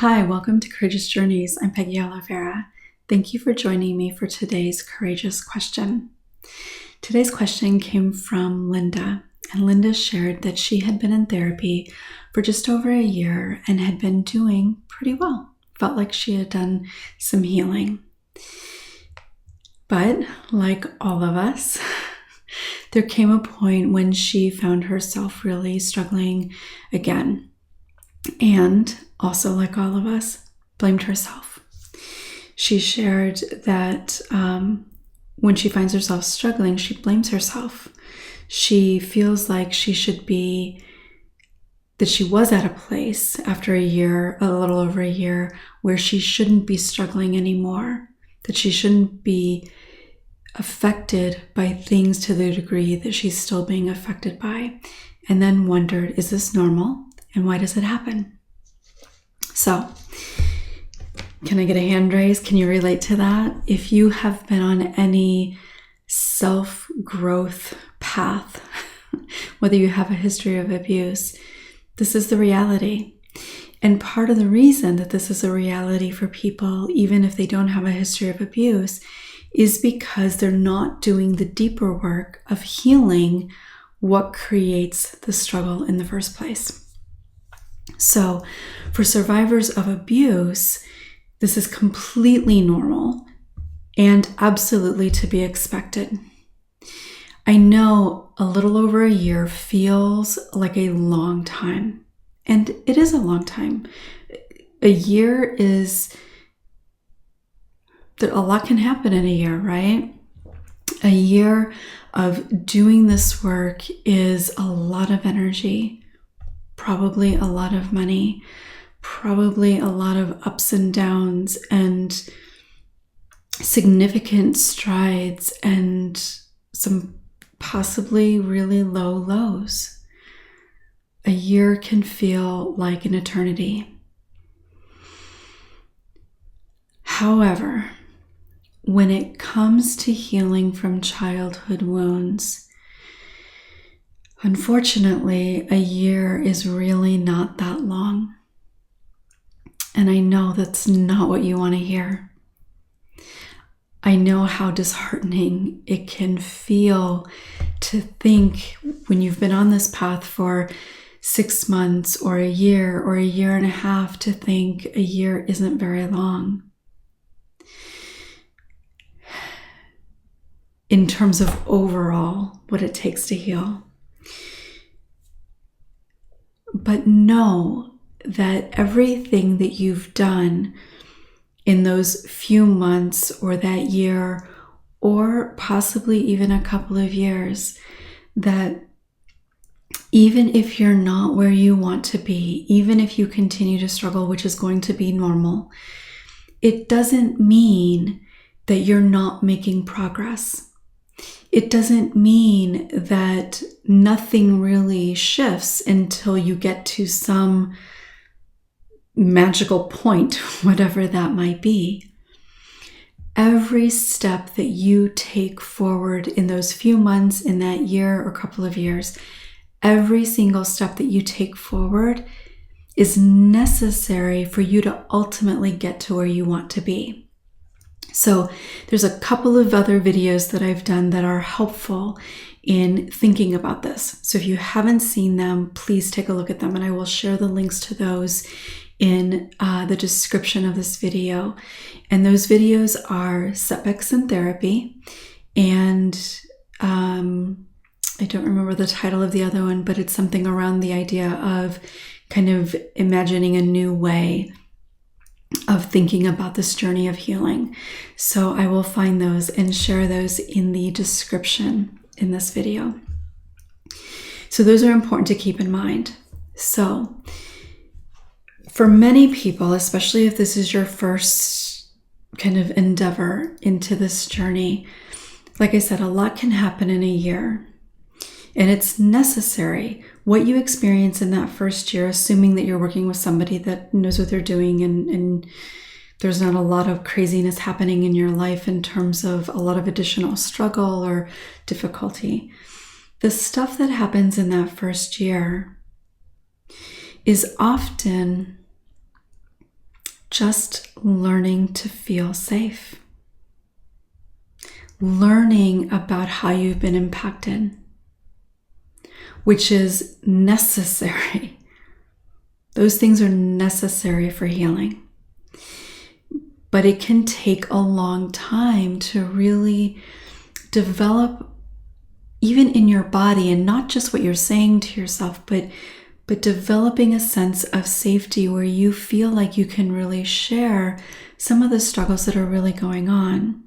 Hi, welcome to Courageous Journeys. I'm Peggy Oliveira. Thank you for joining me for today's courageous question. Today's question came from Linda, and Linda shared that she had been in therapy for just over a year and had been doing pretty well. Felt like she had done some healing. But like all of us, there came a point when she found herself really struggling again. And also, like all of us, blamed herself. She shared that when she finds herself struggling, she blames herself. She feels like that she was at a place after a year, a little over a year, where she shouldn't be struggling anymore, that she shouldn't be affected by things to the degree that she's still being affected by, and then wondered, is this normal? And why does it happen? So, can I get a hand raise? Can you relate to that? If you have been on any self-growth path, whether you have a history of abuse, this is the reality. And part of the reason that this is a reality for people, even if they don't have a history of abuse, is because they're not doing the deeper work of healing what creates the struggle in the first place. So for survivors of abuse, this is completely normal and absolutely to be expected. I know a little over a year feels like a long time, and it is a long time. A year is, a lot can happen in a year, right? A year of doing this work is a lot of energy. Probably a lot of money, probably a lot of ups and downs and significant strides and some possibly really low lows. A year can feel like an eternity. However, when it comes to healing from childhood wounds, unfortunately, a year is really not that long. And I know that's not what you want to hear. I know how disheartening it can feel to think when you've been on this path for 6 months or a year and a half, to think a year isn't very long. In terms of overall what it takes to heal. But know that everything that you've done in those few months or that year, or possibly even a couple of years, that even if you're not where you want to be, even if you continue to struggle, which is going to be normal, it doesn't mean that you're not making progress. It doesn't mean that nothing really shifts until you get to some magical point, whatever that might be. Every step that you take forward in those few months, in that year or couple of years, every single step that you take forward is necessary for you to ultimately get to where you want to be. So there's a couple of other videos that I've done that are helpful in thinking about this. So if you haven't seen them, please take a look at them, and I will share the links to those in the description of this video. And those videos are Setbacks in Therapy, and I don't remember the title of the other one, but it's something around the idea of kind of imagining a new way of thinking about this journey of healing. So I will find those and share those in the description in this video. So those are important to keep in mind. So for many people, especially if this is your first kind of endeavor into this journey, like I said, a lot can happen in a year. And it's necessary. What you experience in that first year, assuming that you're working with somebody that knows what they're doing and there's not a lot of craziness happening in your life in terms of a lot of additional struggle or difficulty. The stuff that happens in that first year is often just learning to feel safe. Learning about how you've been impacted, which is necessary. Those things are necessary for healing. But it can take a long time to really develop, even in your body, and not just what you're saying to yourself, but developing a sense of safety where you feel like you can really share some of the struggles that are really going on.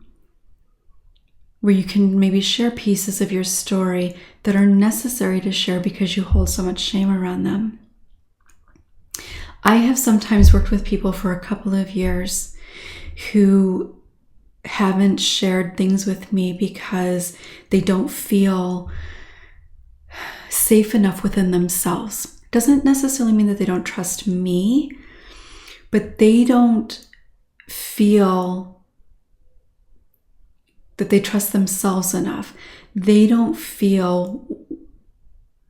Where you can maybe share pieces of your story that are necessary to share because you hold so much shame around them. I have sometimes worked with people for a couple of years who haven't shared things with me because they don't feel safe enough within themselves. Doesn't necessarily mean that they don't trust me, but they don't feel that they trust themselves enough. They don't feel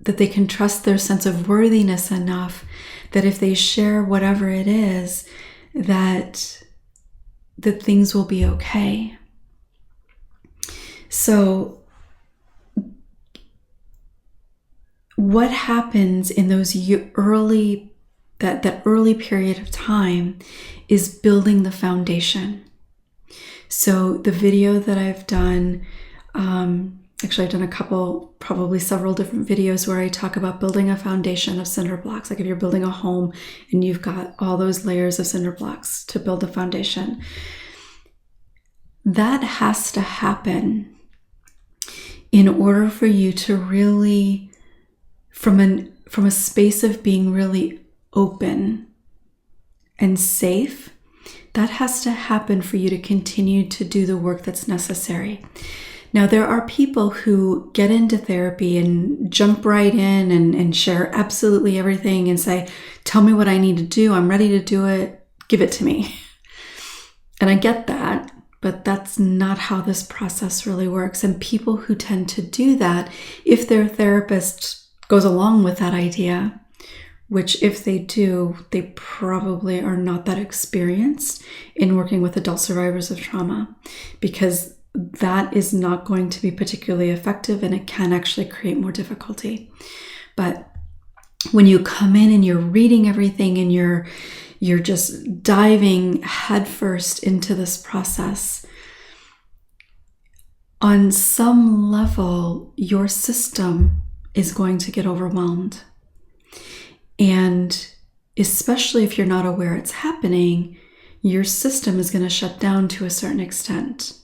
that they can trust their sense of worthiness enough that if they share whatever it is, that things will be okay. So what happens in those early period of time is building the foundation. So the video that I've done, actually I've done a couple, probably several different videos where I talk about building a foundation of cinder blocks. Like if you're building a home and you've got all those layers of cinder blocks to build a foundation. That has to happen in order for you to really, from a space of being really open and safe, that has to happen for you to continue to do the work that's necessary. Now, there are people who get into therapy and jump right in and share absolutely everything and say, tell me what I need to do. I'm ready to do it. Give it to me. And I get that, but that's not how this process really works. And people who tend to do that, if their therapist goes along with that idea, which if they do, they probably are not that experienced in working with adult survivors of trauma, because that is not going to be particularly effective and it can actually create more difficulty. But when you come in and you're reading everything and you're just diving headfirst into this process, on some level, your system is going to get overwhelmed. And especially if you're not aware it's happening, your system is going to shut down to a certain extent.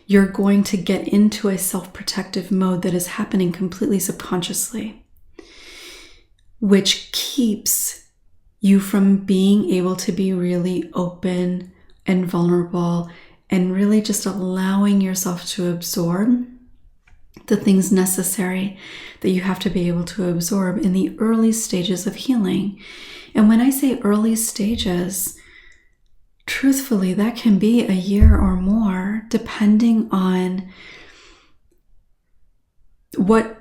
You're going to get into a self-protective mode that is happening completely subconsciously, which keeps you from being able to be really open and vulnerable and really just allowing yourself to absorb the things necessary that you have to be able to absorb in the early stages of healing. And when I say early stages, truthfully, that can be a year or more, depending on what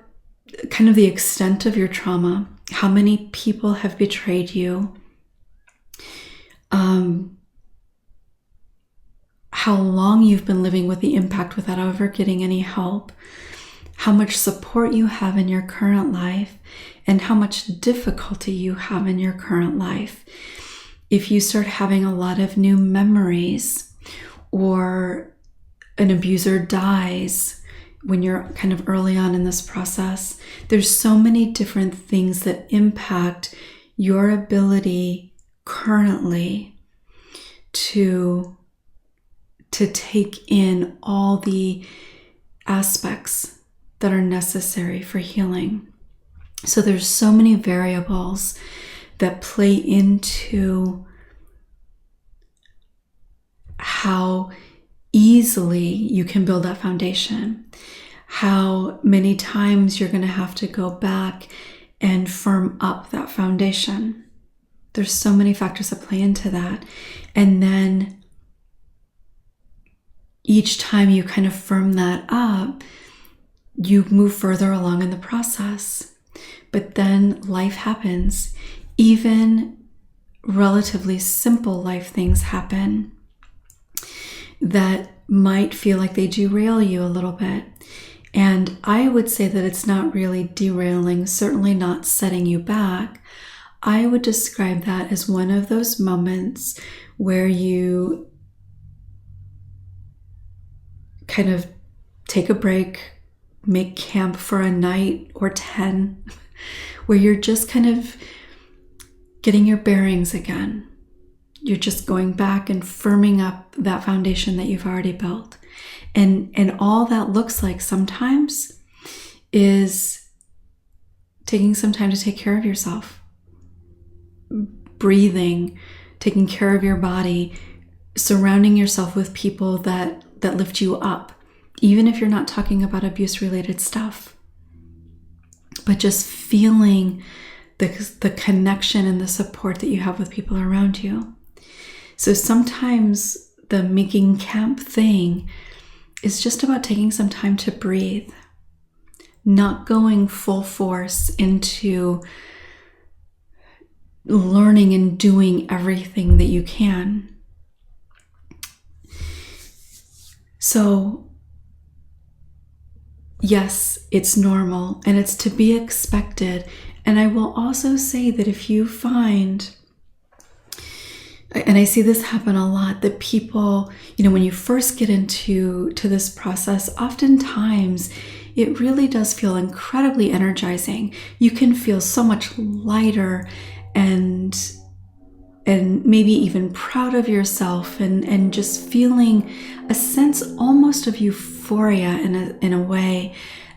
kind of the extent of your trauma, how many people have betrayed you, how long you've been living with the impact without ever getting any help, how much support you have in your current life, and how much difficulty you have in your current life. If you start having a lot of new memories, or an abuser dies when you're kind of early on in this process, there's so many different things that impact your ability currently to take in all the aspects that are necessary for healing. So there's so many variables that play into how easily you can build that foundation, how many times you're going to have to go back and firm up that foundation. There's so many factors that play into that. And then each time you kind of firm that up, you move further along in the process. But then life happens. Even relatively simple life things happen that might feel like they derail you a little bit. And I would say that it's not really derailing, certainly not setting you back. I would describe that as one of those moments where you kind of take a break, make camp for a night or 10, where you're just kind of getting your bearings again. You're just going back and firming up that foundation that you've already built. And all that looks like sometimes is taking some time to take care of yourself. Breathing, taking care of your body, surrounding yourself with people that lift you up, even if you're not talking about abuse-related stuff. But just feeling the connection and the support that you have with people around you. So sometimes the making camp thing is just about taking some time to breathe, not going full force into learning and doing everything that you can. So, yes, it's normal and it's to be expected. And I will also say that if you find, and I see this happen a lot, that people, when you first get into this process, oftentimes it really does feel incredibly energizing. You can feel so much lighter and maybe even proud of yourself and just feeling a sense almost of euphoria in a way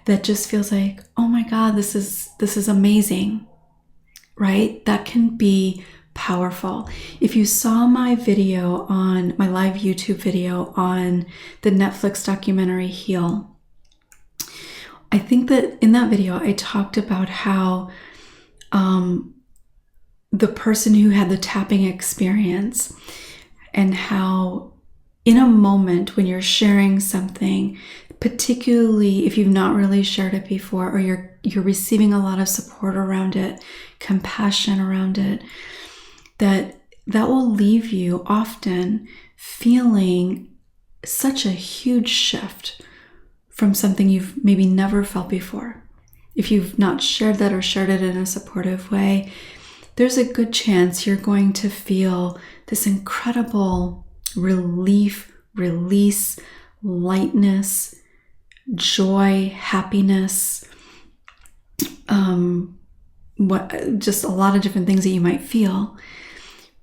that just feels like, oh my God, this is amazing, right? That can be powerful. If you saw my video on my live YouTube video on the Netflix documentary Heal, I think that in that video I talked about how the person who had the tapping experience and how in a moment when you're sharing something, particularly if you've not really shared it before or you're receiving a lot of support around it, compassion around it, that will leave you often feeling such a huge shift from something you've maybe never felt before. If you've not shared that or shared it in a supportive way, there's a good chance you're going to feel this incredible relief, release, lightness, joy, happiness, just a lot of different things that you might feel.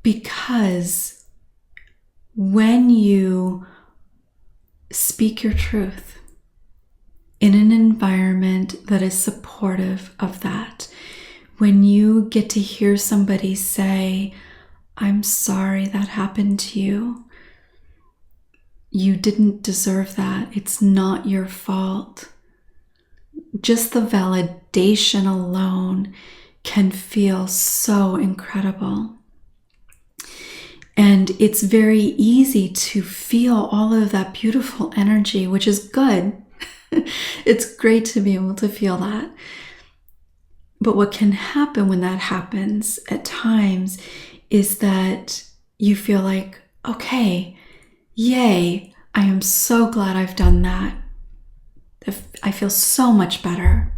Because when you speak your truth in an environment that is supportive of that, when you get to hear somebody say, I'm sorry that happened to you. You didn't deserve that. It's not your fault. Just the validation alone can feel so incredible. And it's very easy to feel all of that beautiful energy, which is good. It's great to be able to feel that. But what can happen when that happens at times is that you feel like, okay, yay, I am so glad I've done that. I feel so much better.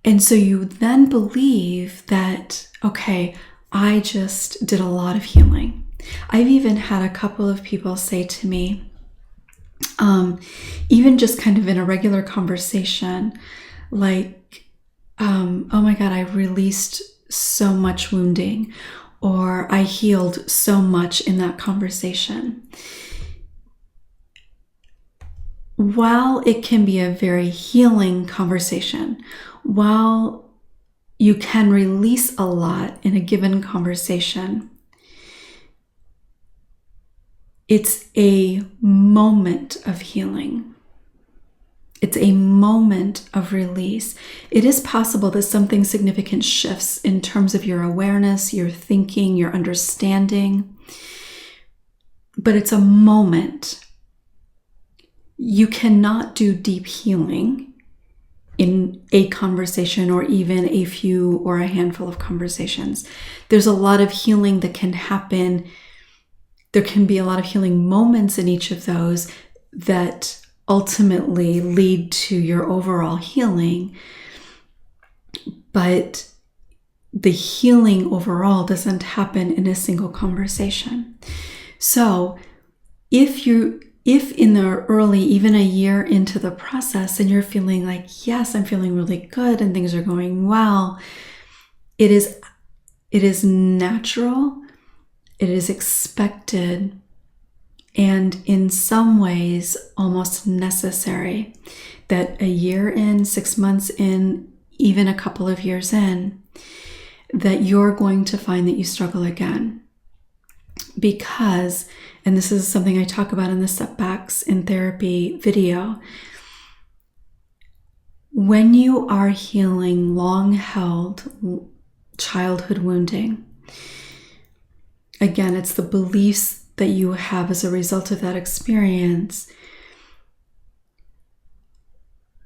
And so you then believe that, okay, I just did a lot of healing. I've even had a couple of people say to me, even just kind of in a regular conversation, like, oh my God, I released so much wounding, or I healed so much in that conversation. While it can be a very healing conversation, while you can release a lot in a given conversation, it's a moment of healing. It's a moment of release. It is possible that something significant shifts in terms of your awareness, your thinking, your understanding, but it's a moment. You cannot do deep healing in a conversation or even a few or a handful of conversations. There's a lot of healing that can happen. There can be a lot of healing moments in each of those that ultimately lead to your overall healing. But the healing overall doesn't happen in a single conversation. So if in the early, even a year into the process, and you're feeling like, yes, I'm feeling really good and things are going well, it is natural, it is expected, and in some ways almost necessary that a year in, 6 months in, even a couple of years in, that you're going to find that you struggle again. Because, and this is something I talk about in the Setbacks in Therapy video, when you are healing long-held childhood wounding, again, it's the beliefs that you have as a result of that experience.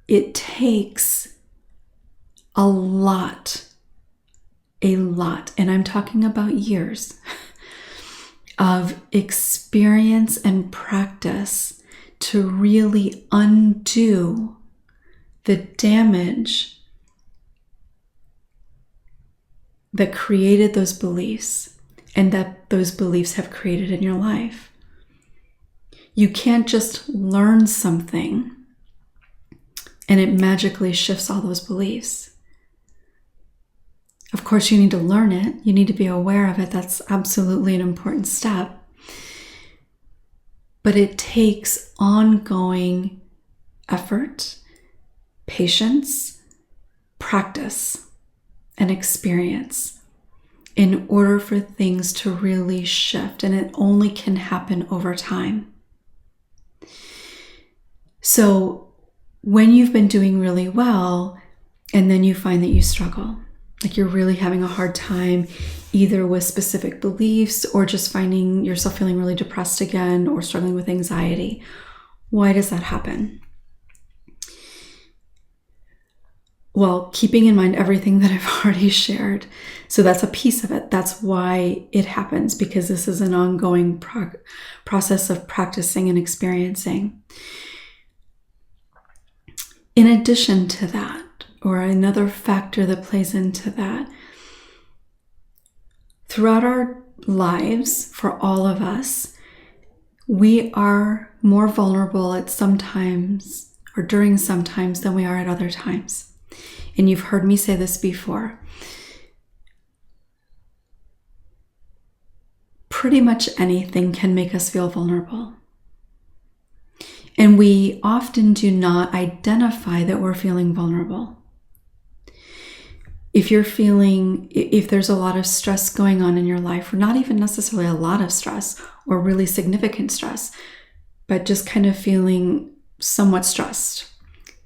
It takes a lot, and I'm talking about years of experience and practice to really undo the damage that created those beliefs and that those beliefs have created in your life. You can't just learn something and it magically shifts all those beliefs. Of course, you need to learn it. You need to be aware of it. That's absolutely an important step. But it takes ongoing effort, patience, practice, and experience in order for things to really shift. And it only can happen over time. So when you've been doing really well, and then you find that you struggle, like you're really having a hard time either with specific beliefs or just finding yourself feeling really depressed again or struggling with anxiety. Why does that happen? Well, keeping in mind everything that I've already shared. So that's a piece of it. That's why it happens, because this is an ongoing process of practicing and experiencing. In addition to that, or another factor that plays into that, throughout our lives, for all of us, we are more vulnerable at some times or during some times than we are at other times. And you've heard me say this before. Pretty much anything can make us feel vulnerable. And we often do not identify that we're feeling vulnerable. If there's a lot of stress going on in your life, or not even necessarily a lot of stress or really significant stress, but just kind of feeling somewhat stressed,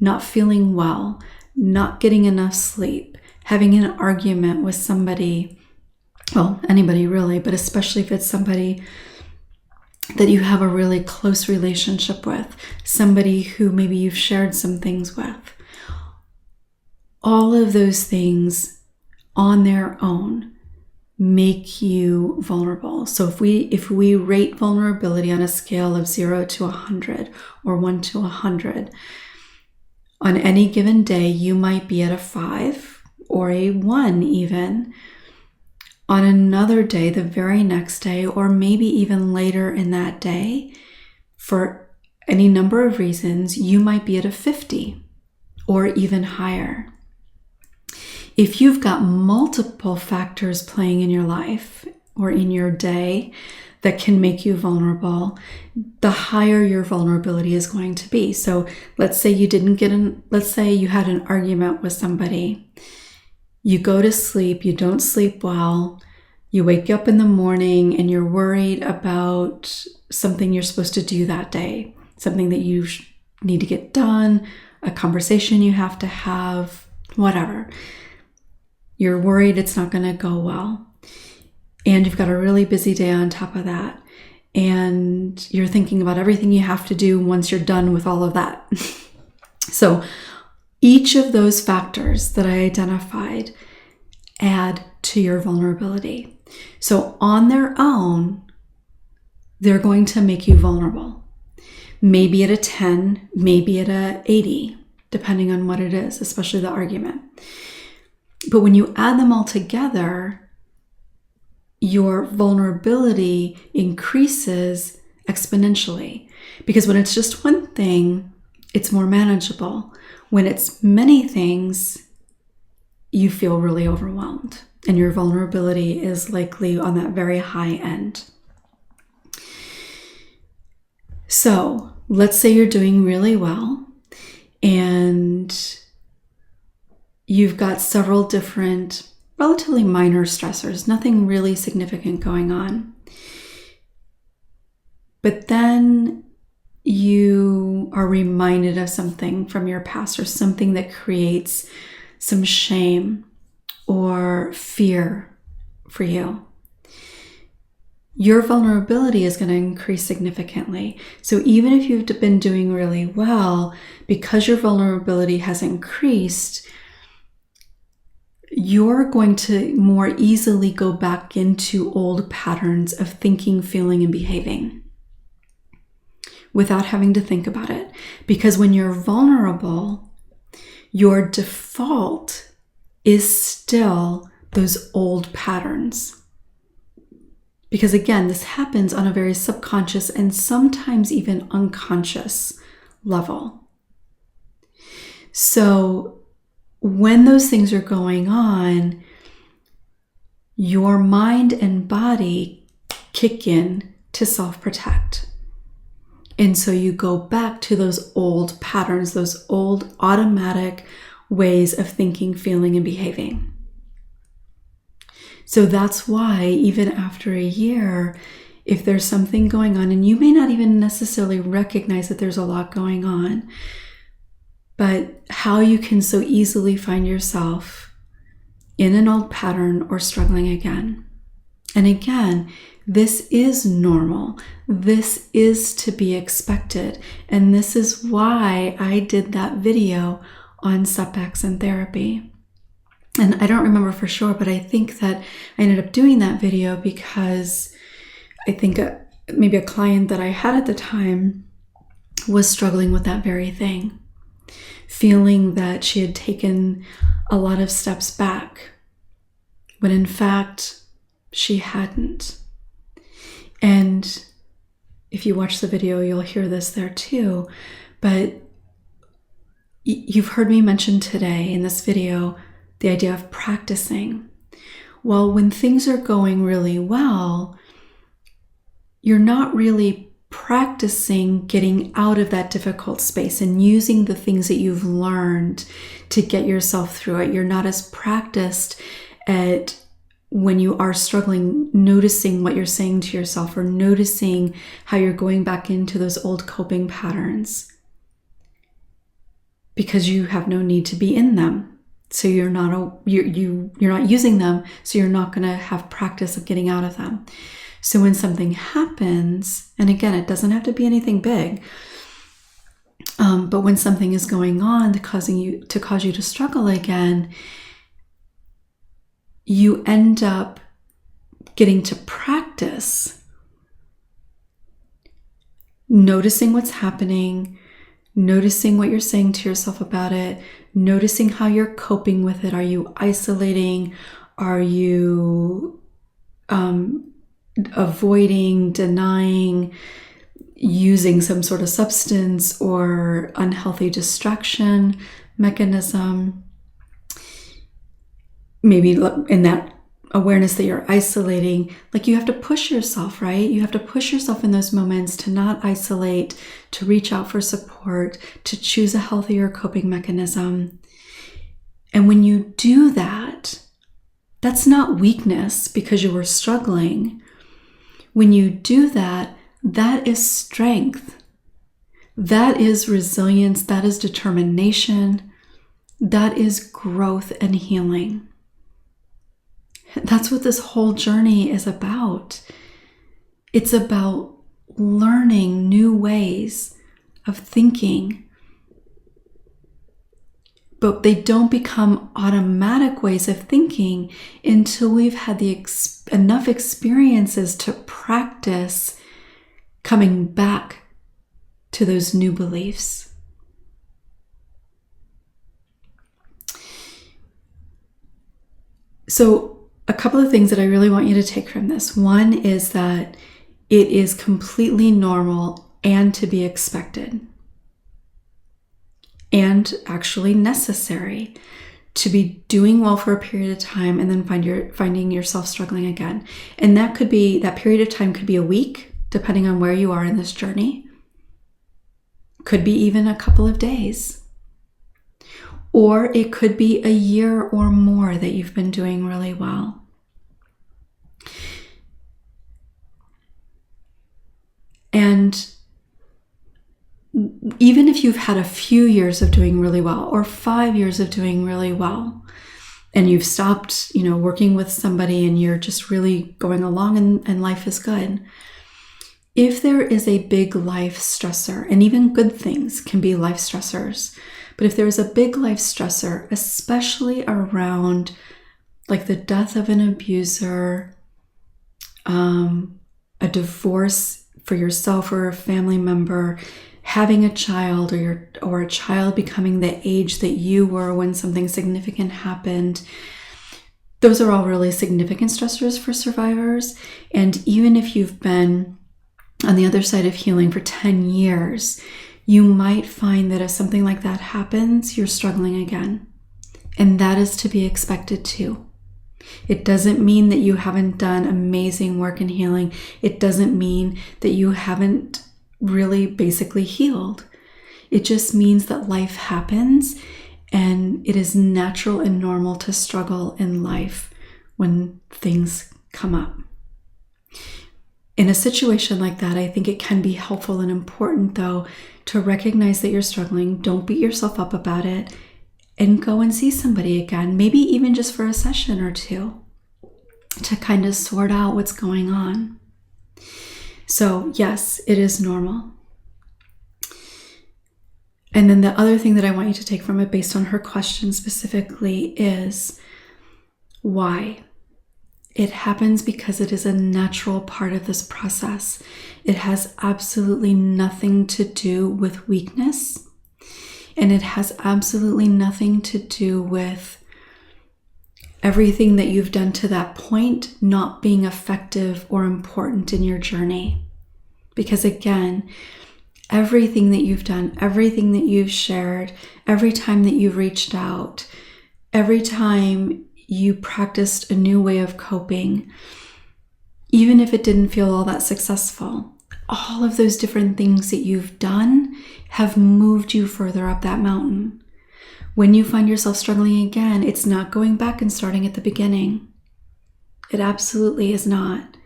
not feeling well, not getting enough sleep, having an argument with somebody, well, anybody really, but especially if it's somebody that you have a really close relationship with, somebody who maybe you've shared some things with. All of those things on their own make you vulnerable. So if we rate vulnerability on a scale of 0 to 100 or 1 to 100, on any given day, you might be at a 5 or a 1 even. On another day, the very next day, or maybe even later in that day, for any number of reasons, you might be at a 50 or even higher. If you've got multiple factors playing in your life or in your day that can make you vulnerable, the higher your vulnerability is going to be. So let's say let's say you had an argument with somebody. You go to sleep, you don't sleep well, you wake up in the morning and you're worried about something you're supposed to do that day, something that you need to get done, a conversation you have to have, whatever. You're worried it's not going to go well. And you've got a really busy day on top of that. And you're thinking about everything you have to do once you're done with all of that. So Each of those factors that I identified add to your vulnerability. So on their own, they're going to make you vulnerable. Maybe at a 10, maybe at a 80, depending on what it is, especially the argument. But when you add them all together, your vulnerability increases exponentially. Because when it's just one thing, it's more manageable. When it's many things, you feel really overwhelmed, and your vulnerability is likely on that very high end. So let's say you're doing really well and you've got several different relatively minor stressors, nothing really significant going on. But then you are reminded of something from your past, or something that creates some shame or fear for you. Your vulnerability is going to increase significantly. So even if you've been doing really well, because your vulnerability has increased, you're going to more easily go back into old patterns of thinking, feeling, and behaving without having to think about it. Because when you're vulnerable, your default is still those old patterns. Because again, this happens on a very subconscious and sometimes even unconscious level. So when those things are going on, your mind and body kick in to self-protect. And so you go back to those old patterns, those old automatic ways of thinking, feeling, and behaving. So that's why even after a year, if there's something going on, and you may not even necessarily recognize that there's a lot going on, but how you can so easily find yourself in an old pattern or struggling again. And again, this is normal. This is to be expected. And this is why I did that video on setbacks and therapy. And I don't remember for sure, but I think that I ended up doing that video because I think maybe a client that I had at the time was struggling with that very thing, feeling that she had taken a lot of steps back, when in fact she hadn't. And if you watch the video, you'll hear this there too. But you've heard me mention today in this video the idea of practicing. Well, when things are going really well, you're not really practicing getting out of that difficult space and using the things that you've learned to get yourself through it. You're not as practiced at, when you are struggling, noticing what you're saying to yourself, or noticing how you're going back into those old coping patterns, because you have no need to be in them. So you're not using them, so you're not going to have practice of getting out of them. So when something happens, and again, it doesn't have to be anything big, but when something is going on to cause you to struggle again, you end up getting to practice noticing what's happening, noticing what you're saying to yourself about it, noticing how you're coping with it. Are you isolating? Are you avoiding, denying, using some sort of substance or unhealthy distraction mechanism? Maybe in that awareness that you're isolating, like you have to push yourself, right? You have to push yourself in those moments to not isolate, to reach out for support, to choose a healthier coping mechanism. And when you do that, that's not weakness because you were struggling. When you do that, that is strength. That is resilience. That is determination. That is growth and healing. That's what this whole journey is about. It's about learning new ways of thinking, but they don't become automatic ways of thinking until we've had enough experiences to practice coming back to those new beliefs. So a couple of things that I really want you to take from this. One is that it is completely normal and to be expected, and actually necessary to be doing well for a period of time and then finding yourself struggling again. And that period of time could be a week, depending on where you are in this journey. Could be even a couple of days. Or it could be a year or more that you've been doing really well. And even if you've had a few years of doing really well, or 5 years of doing really well, and you've stopped, working with somebody and you're just really going along and life is good. If there is a big life stressor, and even good things can be life stressors, but if there's a big life stressor, especially around like the death of an abuser, a divorce for yourself or a family member, having a child, or a child becoming the age that you were when something significant happened, those are all really significant stressors for survivors. And even if you've been on the other side of healing for 10 years, you might find that if something like that happens, you're struggling again. And that is to be expected too. It doesn't mean that you haven't done amazing work in healing. It doesn't mean that you haven't really basically healed. It just means that life happens, and it is natural and normal to struggle in life when things come up. In a situation like that, I think it can be helpful and important, though, to recognize that you're struggling. Don't beat yourself up about it, and go and see somebody again, maybe even just for a session or two, to kind of sort out what's going on. So yes, it is normal. And then the other thing that I want you to take from it, based on her question specifically, is why? It happens because it is a natural part of this process. It has absolutely nothing to do with weakness, and it has absolutely nothing to do with everything that you've done to that point not being effective or important in your journey. Because again, everything that you've done, everything that you've shared, every time that you've reached out, every time you practiced a new way of coping, even if it didn't feel all that successful, all of those different things that you've done have moved you further up that mountain. When you find yourself struggling again, it's not going back and starting at the beginning. It absolutely is not.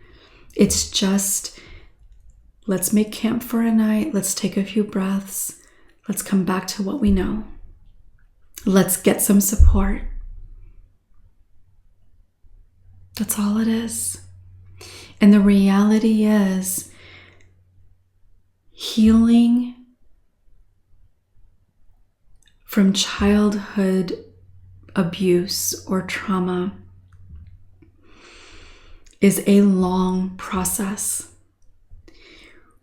It's just, let's make camp for a night. Let's take a few breaths. Let's come back to what we know. Let's get some support. That's all it is. And the reality is, healing from childhood abuse or trauma is a long process.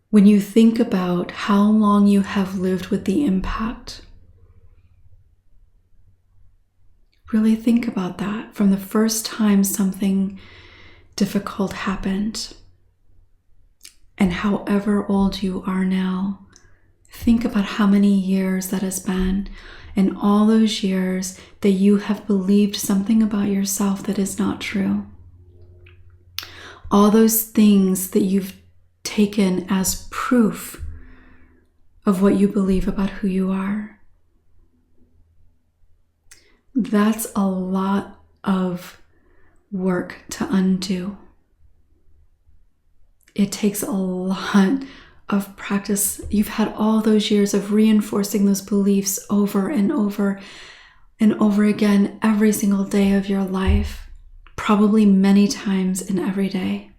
When you think about how long you have lived with the impact, really think about that. From the first time something difficult happened, and however old you are now, think about how many years that has been, and all those years that you have believed something about yourself that is not true. All those things that you've taken as proof of what you believe about who you are. That's a lot of work to undo. It takes a lot of practice. You've had all those years of reinforcing those beliefs over and over and over again every single day of your life, probably many times in every day.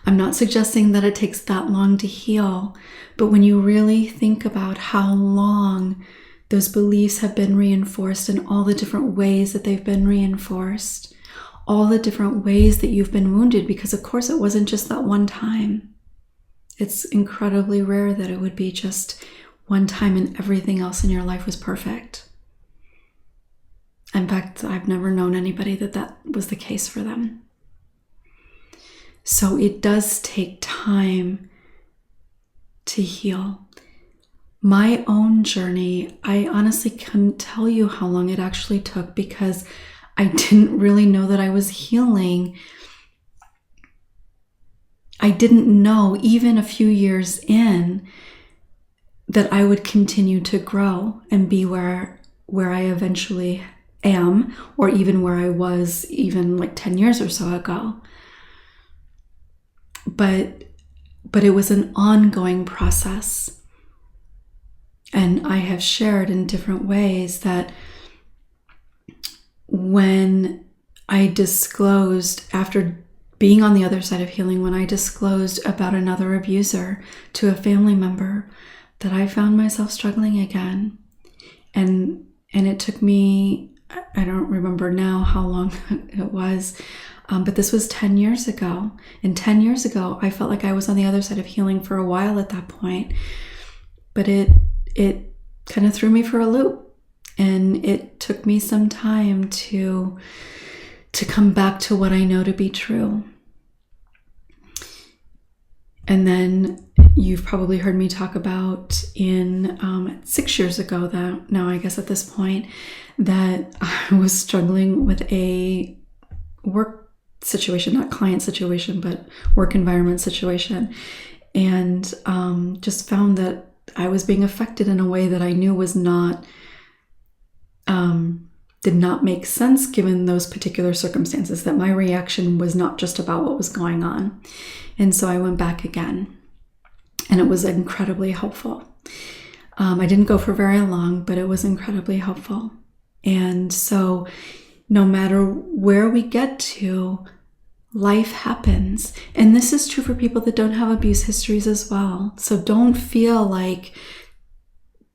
I'm not suggesting that it takes that long to heal, but when you really think about how long Those beliefs have been reinforced in all the different ways that they've been reinforced, all the different ways that you've been wounded, because of course it wasn't just that one time. It's incredibly rare that it would be just one time and everything else in your life was perfect. In fact, I've never known anybody that was the case for them. So it does take time to heal. My own journey, I honestly couldn't tell you how long it actually took, because I didn't really know that I was healing. I didn't know, even a few years in, that I would continue to grow and be where I eventually am, or even where I was even like 10 years or so ago. But it was an ongoing process. And I have shared in different ways that when I disclosed, after being on the other side of healing, when I disclosed about another abuser to a family member, that I found myself struggling again. And it took me, I don't remember now how long it was, but this was 10 years ago. And 10 years ago, I felt like I was on the other side of healing for a while at that point. But it kind of threw me for a loop. And it took me some time to come back to what I know to be true. And then you've probably heard me talk about in 6 years ago, that now I guess at this point, that I was struggling with a work situation, not client situation, but work environment situation. And just found that I was being affected in a way that I knew was not, did not make sense given those particular circumstances, that my reaction was not just about what was going on. And so I went back again, and it was incredibly helpful. I didn't go for very long, but it was incredibly helpful. And so no matter where we get to, life happens. And this is true for people that don't have abuse histories as well. So don't feel like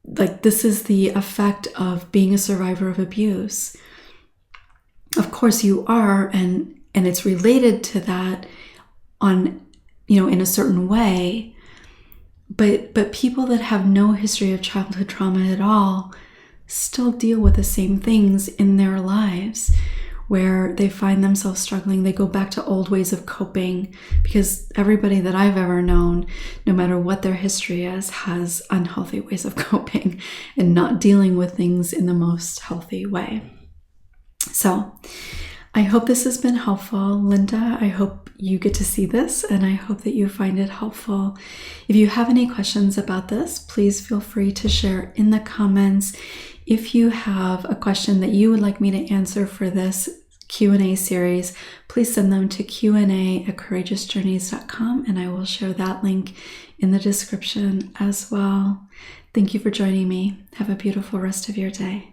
this is the effect of being a survivor of abuse. Of course you are, and it's related to that on, in a certain way. But people that have no history of childhood trauma at all still deal with the same things in their lives, where they find themselves struggling. They go back to old ways of coping, because everybody that I've ever known, no matter what their history is, has unhealthy ways of coping and not dealing with things in the most healthy way. So I hope this has been helpful. Linda, I hope you get to see this, and I hope that you find it helpful. If you have any questions about this, please feel free to share in the comments. If you have a question that you would like me to answer for this Q&A series, please send them to QandA@courageousjourneys.com, and I will share that link in the description as well. Thank you for joining me. Have a beautiful rest of your day.